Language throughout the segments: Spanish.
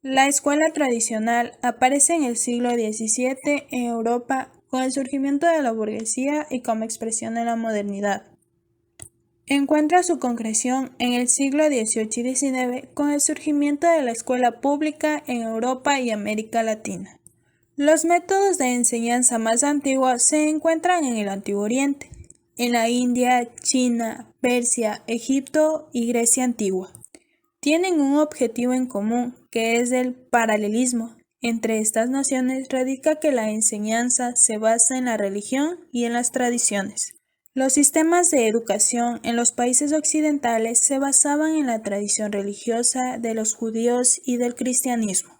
La escuela tradicional aparece en el siglo XVII en Europa con el surgimiento de la burguesía y como expresión de la modernidad. Encuentra su concreción en el siglo XVIII y XIX con el surgimiento de la escuela pública en Europa y América Latina. Los métodos de enseñanza más antiguos se encuentran en el Antiguo Oriente, en la India, China, Persia, Egipto y Grecia antigua. Tienen un objetivo en común, que es el paralelismo. Entre estas naciones radica que la enseñanza se basa en la religión y en las tradiciones. Los sistemas de educación en los países occidentales se basaban en la tradición religiosa de los judíos y del cristianismo.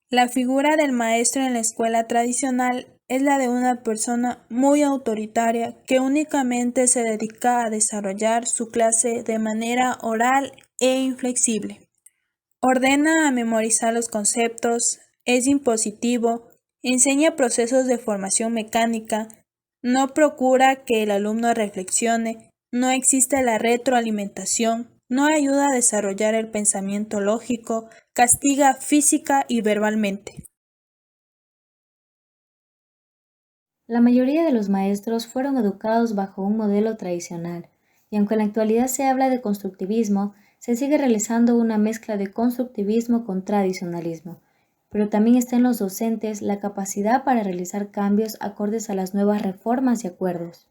La figura del maestro en la escuela tradicional es la de una persona muy autoritaria que únicamente se dedica a desarrollar su clase de manera oral e inflexible. Ordena a memorizar los conceptos, es impositivo, enseña procesos de formación mecánica, no procura que el alumno reflexione, no existe la retroalimentación, no ayuda a desarrollar el pensamiento lógico, castiga física y verbalmente. La mayoría de los maestros fueron educados bajo un modelo tradicional, y aunque en la actualidad se habla de constructivismo, se sigue realizando una mezcla de constructivismo con tradicionalismo, pero también está en los docentes la capacidad para realizar cambios acordes a las nuevas reformas y acuerdos.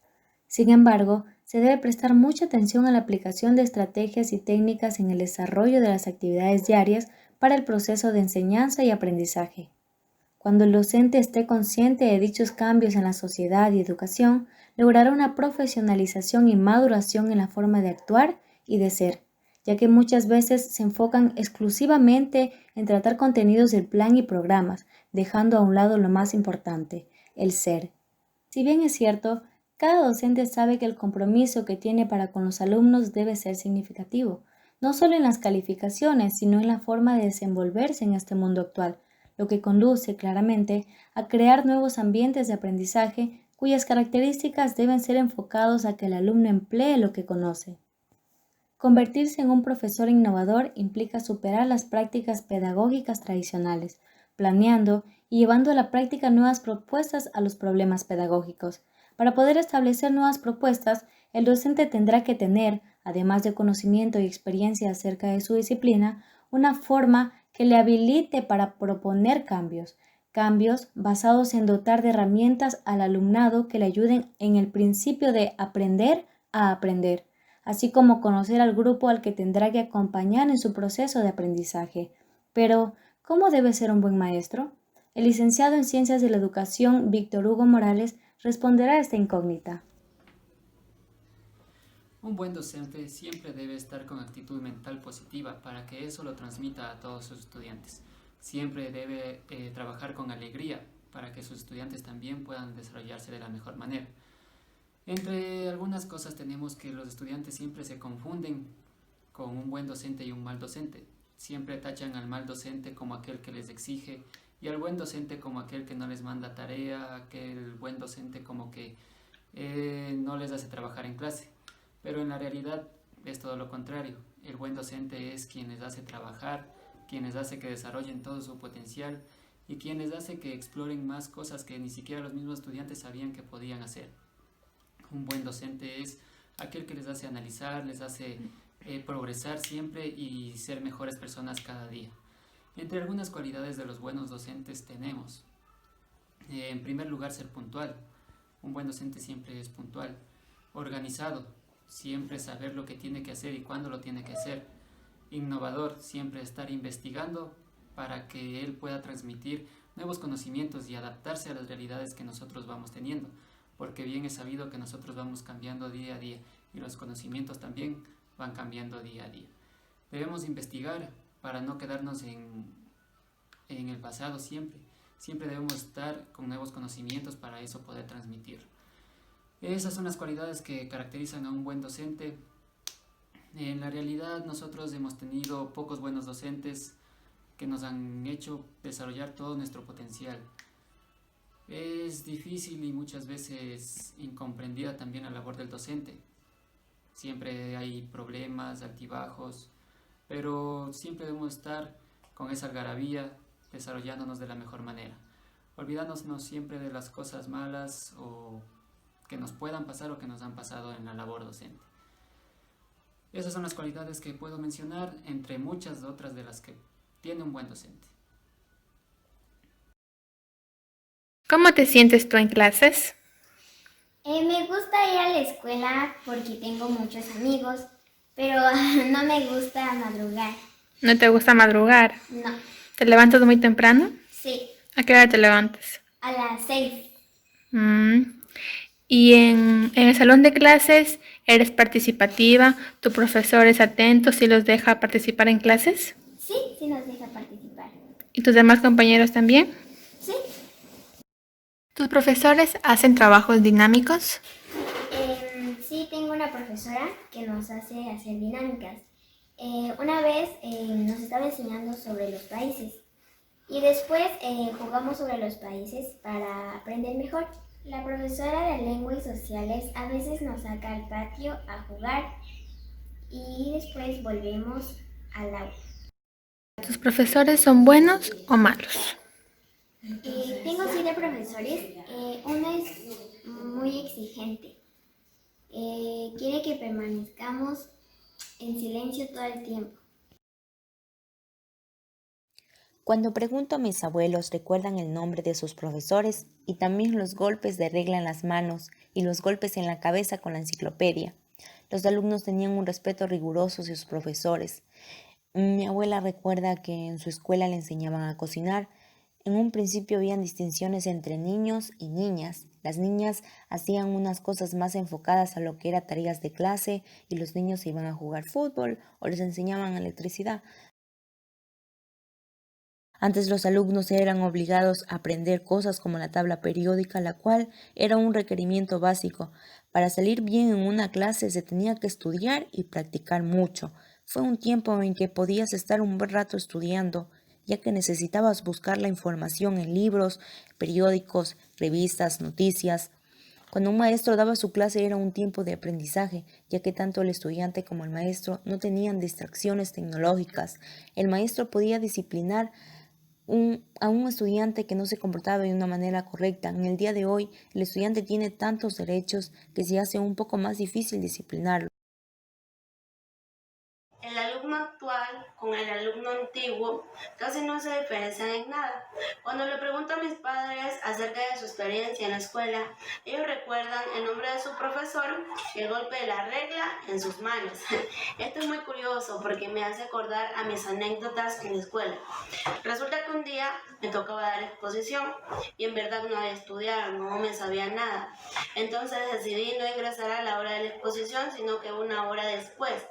Sin embargo, se debe prestar mucha atención a la aplicación de estrategias y técnicas en el desarrollo de las actividades diarias para el proceso de enseñanza y aprendizaje. Cuando el docente esté consciente de dichos cambios en la sociedad y educación, logrará una profesionalización y maduración en la forma de actuar y de ser, ya que muchas veces se enfocan exclusivamente en tratar contenidos del plan y programas, dejando a un lado lo más importante, el ser. Si bien es cierto, cada docente sabe que el compromiso que tiene para con los alumnos debe ser significativo, no solo en las calificaciones, sino en la forma de desenvolverse en este mundo actual, lo que conduce claramente a crear nuevos ambientes de aprendizaje cuyas características deben ser enfocados a que el alumno emplee lo que conoce. Convertirse en un profesor innovador implica superar las prácticas pedagógicas tradicionales, planeando y llevando a la práctica nuevas propuestas a los problemas pedagógicos. Para poder establecer nuevas propuestas, el docente tendrá que tener, además de conocimiento y experiencia acerca de su disciplina, una forma que le habilite para proponer cambios basados en dotar de herramientas al alumnado que le ayuden en el principio de aprender a aprender, así como conocer al grupo al que tendrá que acompañar en su proceso de aprendizaje. Pero, ¿cómo debe ser un buen maestro? El licenciado en Ciencias de la Educación, Víctor Hugo Morales, responderá a esta incógnita. Un buen docente siempre debe estar con actitud mental positiva para que eso lo transmita a todos sus estudiantes. Siempre debe trabajar con alegría para que sus estudiantes también puedan desarrollarse de la mejor manera. Entre algunas cosas tenemos que los estudiantes siempre se confunden con un buen docente y un mal docente. Siempre tachan al mal docente como aquel que les exige y al buen docente como aquel que no les manda tarea, aquel buen docente como que no les hace trabajar en clase. Pero en la realidad es todo lo contrario. El buen docente es quien les hace trabajar, quien les hace que desarrollen todo su potencial y quien les hace que exploren más cosas que ni siquiera los mismos estudiantes sabían que podían hacer. Un buen docente es aquel que les hace analizar, les hace progresar siempre y ser mejores personas cada día. Entre algunas cualidades de los buenos docentes tenemos, en primer lugar, ser puntual. Un buen docente siempre es puntual. Organizado, siempre saber lo que tiene que hacer y cuándo lo tiene que hacer. Innovador, siempre estar investigando para que él pueda transmitir nuevos conocimientos y adaptarse a las realidades que nosotros vamos teniendo, porque bien es sabido que nosotros vamos cambiando día a día y los conocimientos también van cambiando día a día. Debemos investigar para no quedarnos en el pasado siempre. Siempre debemos estar con nuevos conocimientos para eso poder transmitir. Esas son las cualidades que caracterizan a un buen docente. En la realidad nosotros hemos tenido pocos buenos docentes que nos han hecho desarrollar todo nuestro potencial. Es difícil y muchas veces incomprendida también la labor del docente. Siempre hay problemas, altibajos, pero siempre debemos estar con esa algarabía, desarrollándonos de la mejor manera, olvidándonos siempre de las cosas malas o que nos puedan pasar o que nos han pasado en la labor docente. Esas son las cualidades que puedo mencionar, entre muchas otras de las que tiene un buen docente. ¿Cómo te sientes tú en clases? Me gusta ir a la escuela porque tengo muchos amigos, pero no me gusta madrugar. ¿No te gusta madrugar? No, ¿Te levantas muy temprano? sí, ¿A qué hora te levantas? a las 6. ¿Y en el salón de clases eres participativa? ¿Tu profesor es atento si los deja participar en clases? Sí, sí nos deja participar. ¿Y tus demás compañeros también? Sí, ¿Tus profesores hacen trabajos dinámicos? sí tengo una profesora que nos hace hacer dinámicas. Una vez nos estaba enseñando sobre los países y después jugamos sobre los países para aprender mejor. La profesora de lengua y sociales a veces nos saca al patio a jugar y después volvemos al aula. ¿Tus profesores son buenos o malos? Tengo 7 profesores. Uno es muy exigente. Quiere que permanezcamos en silencio todo el tiempo. Cuando pregunto a mis abuelos, recuerdan el nombre de sus profesores y también los golpes de regla en las manos y los golpes en la cabeza con la enciclopedia. Los alumnos tenían un respeto riguroso hacia sus profesores. Mi abuela recuerda que en su escuela le enseñaban a cocinar. En un principio habían distinciones entre niños y niñas. Las niñas hacían unas cosas más enfocadas a lo que era tareas de clase y los niños se iban a jugar fútbol o les enseñaban electricidad. Antes los alumnos eran obligados a aprender cosas como la tabla periódica, la cual era un requerimiento básico. Para salir bien en una clase se tenía que estudiar y practicar mucho. Fue un tiempo en que podías estar un buen rato estudiando, ya que necesitabas buscar la información en libros, periódicos, revistas, noticias. Cuando un maestro daba su clase era un tiempo de aprendizaje, ya que tanto el estudiante como el maestro no tenían distracciones tecnológicas. El maestro podía disciplinar a un estudiante que no se comportaba de una manera correcta. En el día de hoy, el estudiante tiene tantos derechos que se hace un poco más difícil disciplinarlo. El alumno actual con el alumno antiguo casi no se diferencian en nada. Cuando le pregunto a mis padres acerca de su experiencia en la escuela, ellos recuerdan el nombre de su profesor y el golpe de la regla en sus manos. Esto es muy curioso porque me hace acordar a mis anécdotas en la escuela. Resulta que un día me tocaba dar exposición y en verdad no había estudiado, no me sabía nada. Entonces decidí no ingresar a la hora de la exposición, sino que una hora después.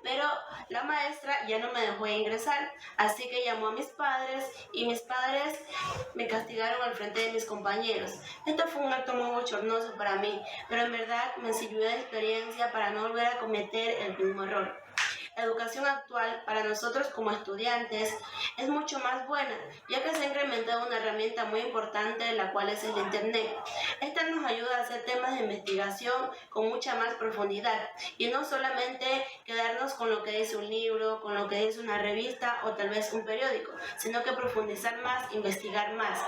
Pero la maestra ya no me dejó ingresar, así que llamó a mis padres y mis padres me castigaron al frente de mis compañeros. Esto fue un acto muy bochornoso para mí, pero en verdad me sirvió de experiencia para no volver a cometer el mismo error. La educación actual para nosotros como estudiantes es mucho más buena, ya que se ha incrementado una herramienta muy importante, la cual es el Internet. Esta nos ayuda a hacer temas de investigación con mucha más profundidad y no solamente quedarnos con lo que dice un libro, con lo que dice una revista o tal vez un periódico, sino que profundizar más, investigar más.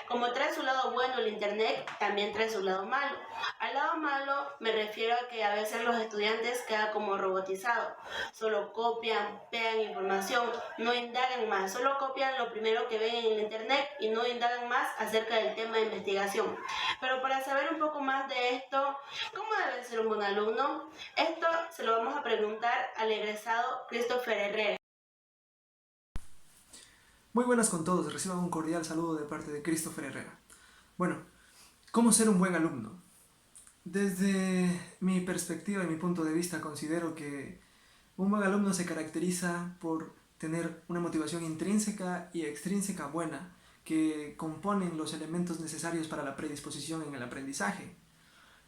Como trae su lado bueno el Internet, también trae su lado malo. Al lado malo me refiero a que a veces los estudiantes quedan como robotizados, solo copian, pegan información, no indagan más, solo copian lo primero que ven en el Internet y no indagan más acerca del tema de investigación. Pero para saber un poco más de esto, ¿cómo debe ser un buen alumno? Esto se lo vamos a preguntar al egresado Christopher Herrera. Muy buenas con todos, reciban un cordial saludo de parte de Christopher Herrera. Bueno, ¿cómo ser un buen alumno? Desde mi perspectiva y mi punto de vista considero que un buen alumno se caracteriza por tener una motivación intrínseca y extrínseca buena, que componen los elementos necesarios para la predisposición en el aprendizaje.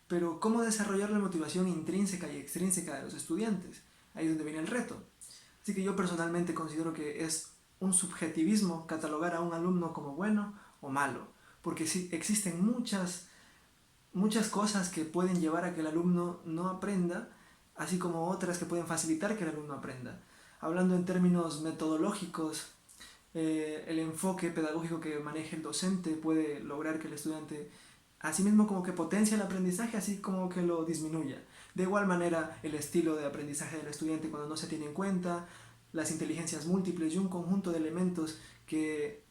Pero, ¿cómo desarrollar la motivación intrínseca y extrínseca de los estudiantes? Ahí es donde viene el reto. Así que yo personalmente considero que es un subjetivismo catalogar a un alumno como bueno o malo, porque sí, existen muchas cosas que pueden llevar a que el alumno no aprenda, así como otras que pueden facilitar que el alumno aprenda. Hablando en términos metodológicos, el enfoque pedagógico que maneje el docente puede lograr que el estudiante, así mismo como que potencia el aprendizaje, así como que lo disminuya. De igual manera, el estilo de aprendizaje del estudiante cuando no se tiene en cuenta, las inteligencias múltiples y un conjunto de elementos que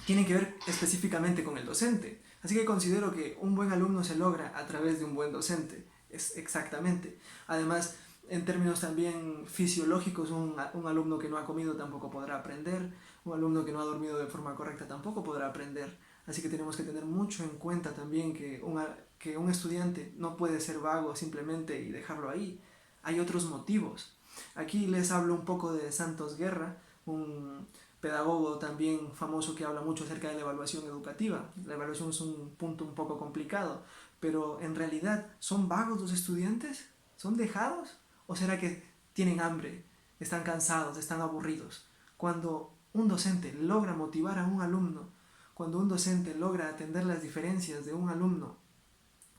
tienen que ver específicamente con el docente. Así que considero que un buen alumno se logra a través de un buen docente, es exactamente. Además, en términos también fisiológicos, un alumno que no ha comido tampoco podrá aprender, un alumno que no ha dormido de forma correcta tampoco podrá aprender. Así que tenemos que tener mucho en cuenta también que un estudiante no puede ser vago simplemente y dejarlo ahí. Hay otros motivos. Aquí les hablo un poco de Santos Guerra, un pedagogo también famoso que habla mucho acerca de la evaluación educativa. La evaluación es un punto un poco complicado, pero en realidad, ¿son vagos los estudiantes? ¿Son dejados? ¿O será que tienen hambre, están cansados, están aburridos? Cuando un docente logra motivar a un alumno, cuando un docente logra atender las diferencias de un alumno,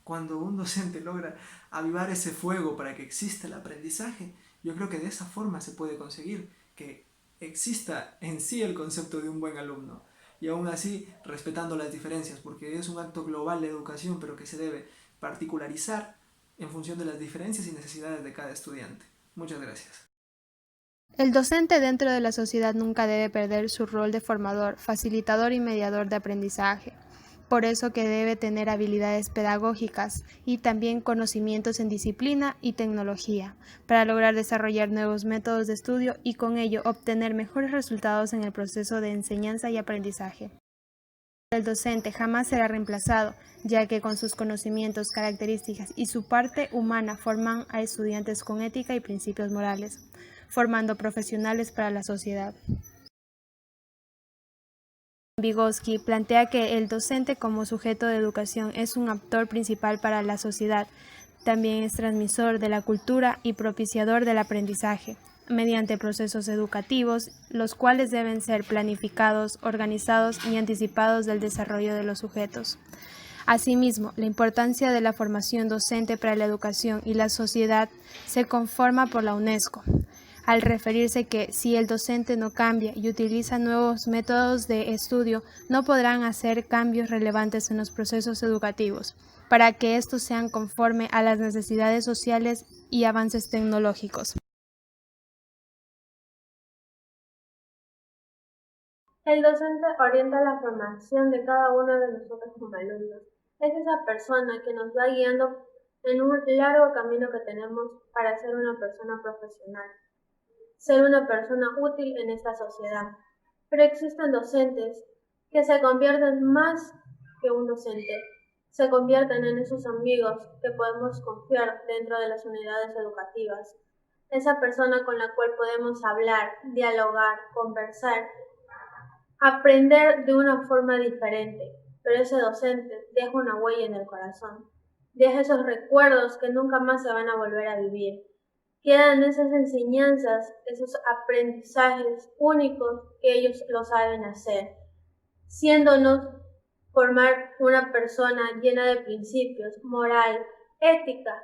cuando un docente logra avivar ese fuego para que exista el aprendizaje, yo creo que de esa forma se puede conseguir que exista en sí el concepto de un buen alumno. Y aún así, respetando las diferencias, porque es un acto global de educación, pero que se debe particularizar en función de las diferencias y necesidades de cada estudiante. Muchas gracias. El docente dentro de la sociedad nunca debe perder su rol de formador, facilitador y mediador de aprendizaje. Por eso que debe tener habilidades pedagógicas y también conocimientos en disciplina y tecnología, para lograr desarrollar nuevos métodos de estudio y con ello obtener mejores resultados en el proceso de enseñanza y aprendizaje. El docente jamás será reemplazado, ya que con sus conocimientos, características y su parte humana forman a estudiantes con ética y principios morales, formando profesionales para la sociedad. Vygotsky plantea que el docente como sujeto de educación es un actor principal para la sociedad, también es transmisor de la cultura y propiciador del aprendizaje, mediante procesos educativos, los cuales deben ser planificados, organizados y anticipados del desarrollo de los sujetos. Asimismo, la importancia de la formación docente para la educación y la sociedad se conforma por la UNESCO, al referirse que si el docente no cambia y utiliza nuevos métodos de estudio, no podrán hacer cambios relevantes en los procesos educativos, para que estos sean conforme a las necesidades sociales y avances tecnológicos. El docente orienta la formación de cada uno de nosotros como alumnos. Es esa persona que nos va guiando en un largo camino que tenemos para ser una persona profesional, ser una persona útil en esta sociedad. Pero existen docentes que se convierten más que un docente, se convierten en esos amigos que podemos confiar dentro de las unidades educativas. Esa persona con la cual podemos hablar, dialogar, conversar, aprender de una forma diferente, pero ese docente deja una huella en el corazón, deja esos recuerdos que nunca más se van a volver a vivir. Quedan esas enseñanzas, esos aprendizajes únicos que ellos lo saben hacer, siéndonos formar una persona llena de principios, moral, ética,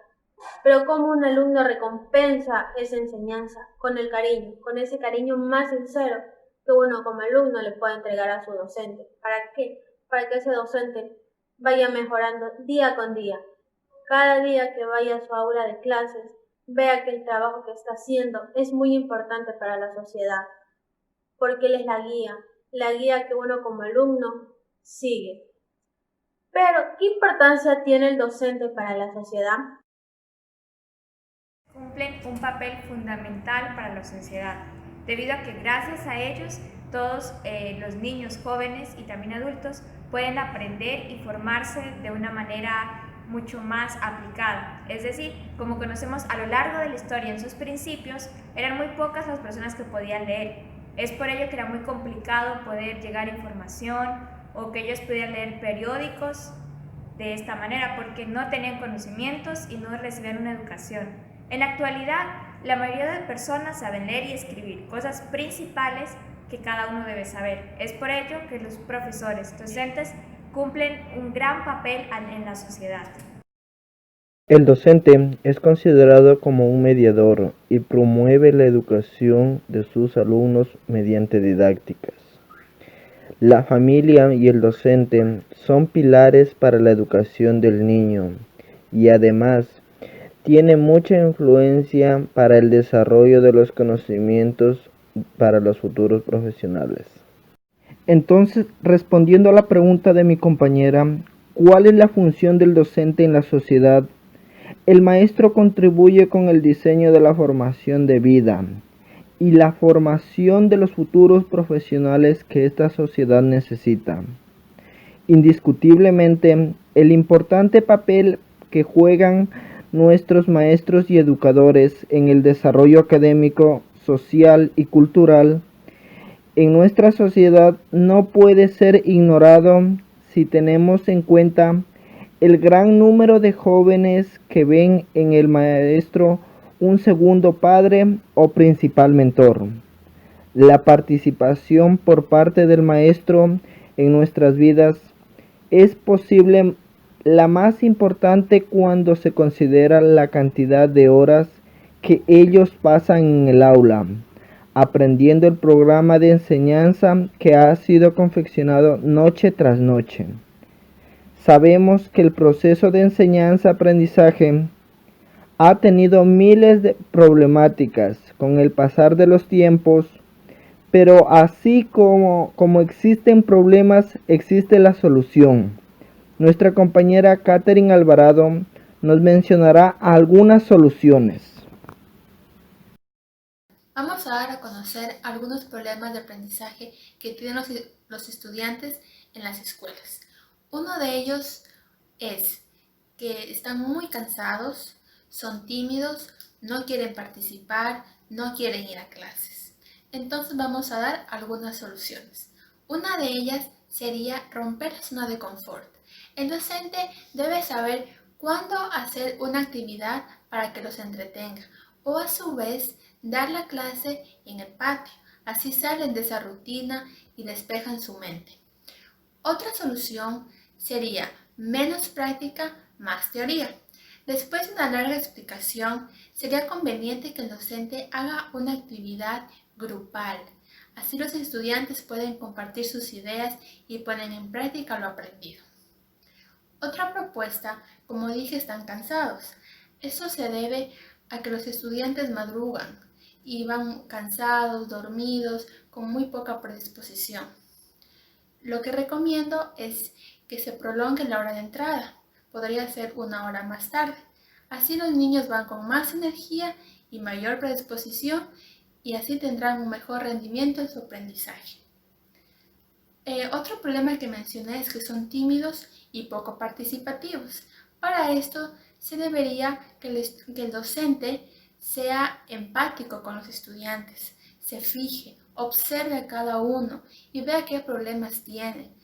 pero como un alumno recompensa esa enseñanza con el cariño, con ese cariño más sincero que uno como alumno le puede entregar a su docente. ¿Para qué? Para que ese docente vaya mejorando día con día. Cada día que vaya a su aula de clases, vea que el trabajo que está haciendo es muy importante para la sociedad, porque él es la guía que uno como alumno sigue. Pero, ¿qué importancia tiene el docente para la sociedad? Cumplen un papel fundamental para la sociedad, debido a que gracias a ellos todos los niños, jóvenes y también adultos pueden aprender y formarse de una manera mucho más aplicada. Es decir, como conocemos a lo largo de la historia en sus principios, eran muy pocas las personas que podían leer. Es por ello que era muy complicado poder llegar a información o que ellos pudieran leer periódicos de esta manera porque no tenían conocimientos y no recibían una educación. En la actualidad, la mayoría de personas saben leer y escribir, cosas principales que cada uno debe saber. Es por ello que los profesores, docentes, cumplen un gran papel en la sociedad. El docente es considerado como un mediador y promueve la educación de sus alumnos mediante didácticas. La familia y el docente son pilares para la educación del niño y además tiene mucha influencia para el desarrollo de los conocimientos para los futuros profesionales. Entonces, respondiendo a la pregunta de mi compañera, ¿cuál es la función del docente en la sociedad? El maestro contribuye con el diseño de la formación de vida y la formación de los futuros profesionales que esta sociedad necesita. Indiscutiblemente, el importante papel que juegan nuestros maestros y educadores en el desarrollo académico, social y cultural en nuestra sociedad no puede ser ignorado si tenemos en cuenta el gran número de jóvenes que ven en el maestro un segundo padre o principal mentor. La participación por parte del maestro en nuestras vidas es posible la más importante cuando se considera la cantidad de horas que ellos pasan en el aula, aprendiendo el programa de enseñanza que ha sido confeccionado noche tras noche. Sabemos que el proceso de enseñanza-aprendizaje ha tenido miles de problemáticas con el pasar de los tiempos, pero así como existen problemas, existe la solución. Nuestra compañera Catherine Alvarado nos mencionará algunas soluciones. Vamos a dar a conocer algunos problemas de aprendizaje que tienen los estudiantes en las escuelas. Uno de ellos es que están muy cansados, son tímidos, no quieren participar, no quieren ir a clases. Entonces vamos a dar algunas soluciones. Una de ellas sería romper la zona de confort. El docente debe saber cuándo hacer una actividad para que los entretenga o a su vez dar la clase en el patio. Así salen de esa rutina y despejan su mente. Otra solución sería menos práctica, más teoría. Después de una larga explicación, sería conveniente que el docente haga una actividad grupal. Así los estudiantes pueden compartir sus ideas y ponen en práctica lo aprendido. Otra propuesta, como dije, están cansados. Eso se debe a que los estudiantes madrugan y van cansados, dormidos, con muy poca predisposición. Lo que recomiendo es que se prolongue la hora de entrada. Podría ser 1 hora más tarde. Así los niños van con más energía y mayor predisposición y así tendrán un mejor rendimiento en su aprendizaje. Otro problema que mencioné es que son tímidos y poco participativos. Para esto se debería que el docente sea empático con los estudiantes, se fije, observe a cada uno y vea qué problemas tienen.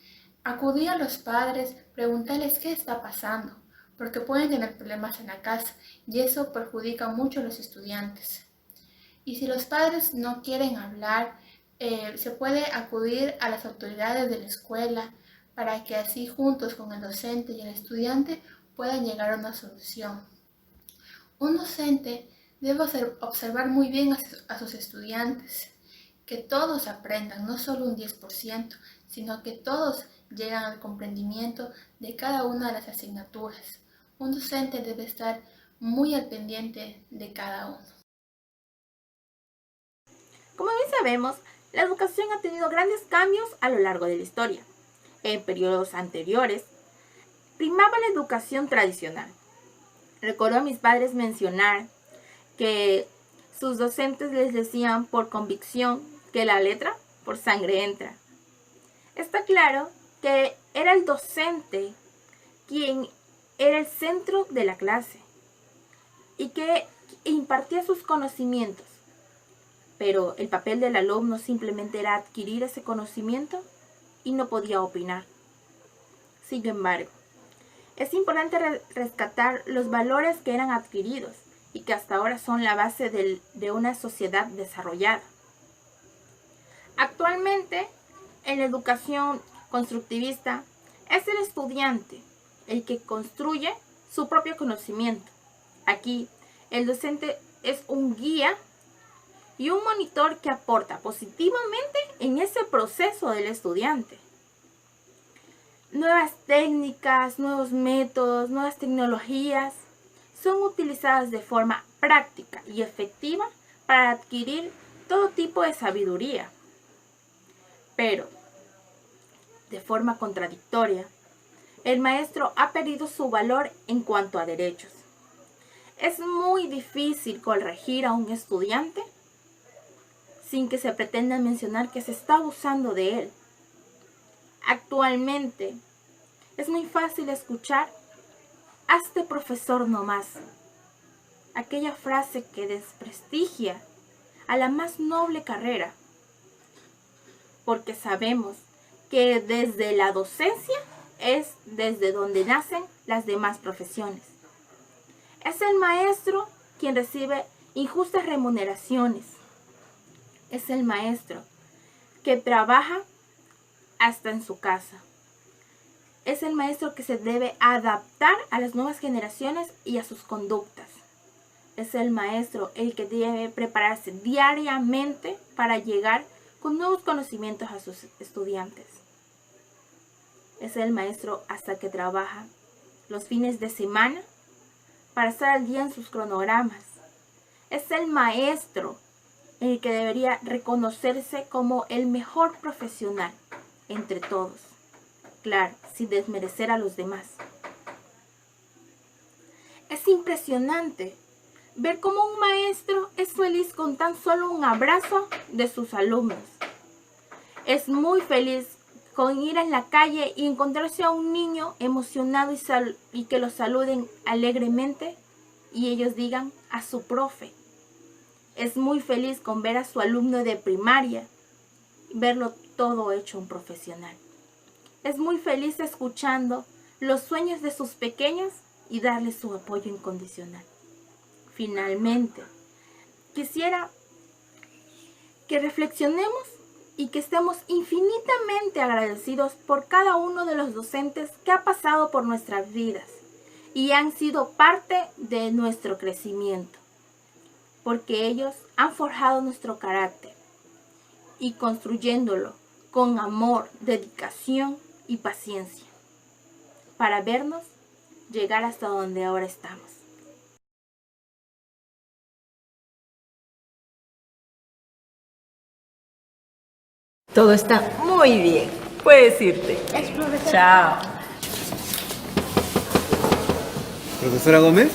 Acudir a los padres, preguntarles qué está pasando, porque pueden tener problemas en la casa y eso perjudica mucho a los estudiantes. Y si los padres no quieren hablar, se puede acudir a las autoridades de la escuela para que así juntos con el docente y el estudiante puedan llegar a una solución. Un docente debe observar muy bien a sus estudiantes, que todos aprendan, no solo un 10%, sino que todos llegan al comprendimiento de cada una de las asignaturas. Un docente debe estar muy al pendiente de cada uno. Como bien sabemos, la educación ha tenido grandes cambios a lo largo de la historia. En periodos anteriores, primaba la educación tradicional. Recuerdo a mis padres mencionar que sus docentes les decían por convicción que la letra por sangre entra. Está claro que era el docente quien era el centro de la clase y que impartía sus conocimientos. Pero el papel del alumno simplemente era adquirir ese conocimiento y no podía opinar. Sin embargo, es importante rescatar los valores que eran adquiridos y que hasta ahora son la base de una sociedad desarrollada. Actualmente, en la educación constructivista, es el estudiante el que construye su propio conocimiento Aquí, el docente es un guía y un monitor que aporta positivamente en ese proceso del estudiante. Nuevas técnicas, nuevos métodos, nuevas tecnologías son utilizadas de forma práctica y efectiva para adquirir todo tipo de sabiduría. Pero, de forma contradictoria, el maestro ha perdido su valor en cuanto a derechos. Es muy difícil corregir a un estudiante sin que se pretenda mencionar que se está abusando de él. Actualmente, es muy fácil escuchar "hazte profesor nomás", aquella frase que desprestigia a la más noble carrera, porque sabemos que desde la docencia es desde donde nacen las demás profesiones. Es el maestro quien recibe injustas remuneraciones. Es el maestro que trabaja hasta en su casa. Es el maestro que se debe adaptar a las nuevas generaciones y a sus conductas. Es el maestro el que debe prepararse diariamente para llegar con nuevos conocimientos a sus estudiantes. Es el maestro hasta que trabaja los fines de semana para estar al día en sus cronogramas. Es el maestro el que debería reconocerse como el mejor profesional entre todos. Claro, sin desmerecer a los demás. Es impresionante ver cómo un maestro es feliz con tan solo un abrazo de sus alumnos. Es muy feliz con ir en la calle y encontrarse a un niño emocionado y que lo saluden alegremente y ellos digan a su profe. Es muy feliz con ver a su alumno de primaria y verlo todo hecho un profesional. Es muy feliz escuchando los sueños de sus pequeños y darles su apoyo incondicional. Finalmente, quisiera que reflexionemos y que estemos infinitamente agradecidos por cada uno de los docentes que ha pasado por nuestras vidas y han sido parte de nuestro crecimiento, porque ellos han forjado nuestro carácter y construyéndolo con amor, dedicación y paciencia, para vernos llegar hasta donde ahora estamos. Todo está muy bien. Puedes irte. Chao. ¿Profesora Gómez?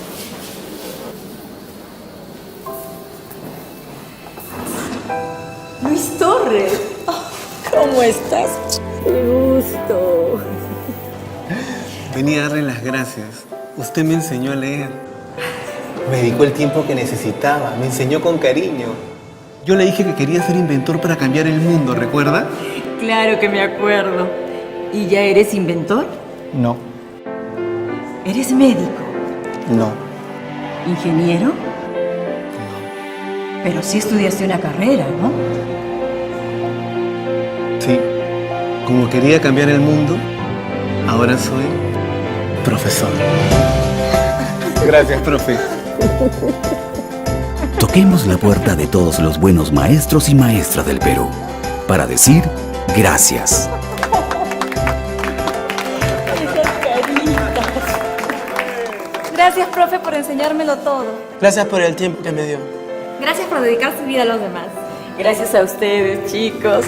Luis Torres. Oh, ¿cómo estás? ¡Qué gusto! Venía a darle las gracias. Usted me enseñó a leer. Me dedicó el tiempo que necesitaba. Me enseñó con cariño. Yo le dije que quería ser inventor para cambiar el mundo, ¿recuerda? Claro que me acuerdo. ¿Y ya eres inventor? No. ¿Eres médico? No. ¿Ingeniero? No. Pero sí estudiaste una carrera, ¿no? Sí. Como quería cambiar el mundo, ahora soy profesor. Gracias, profe. Toquemos la puerta de todos los buenos maestros y maestras del Perú para decir gracias. Gracias, profe, por enseñármelo todo. Gracias por el tiempo que me dio. Gracias por dedicar su vida a los demás. Gracias a ustedes, chicos.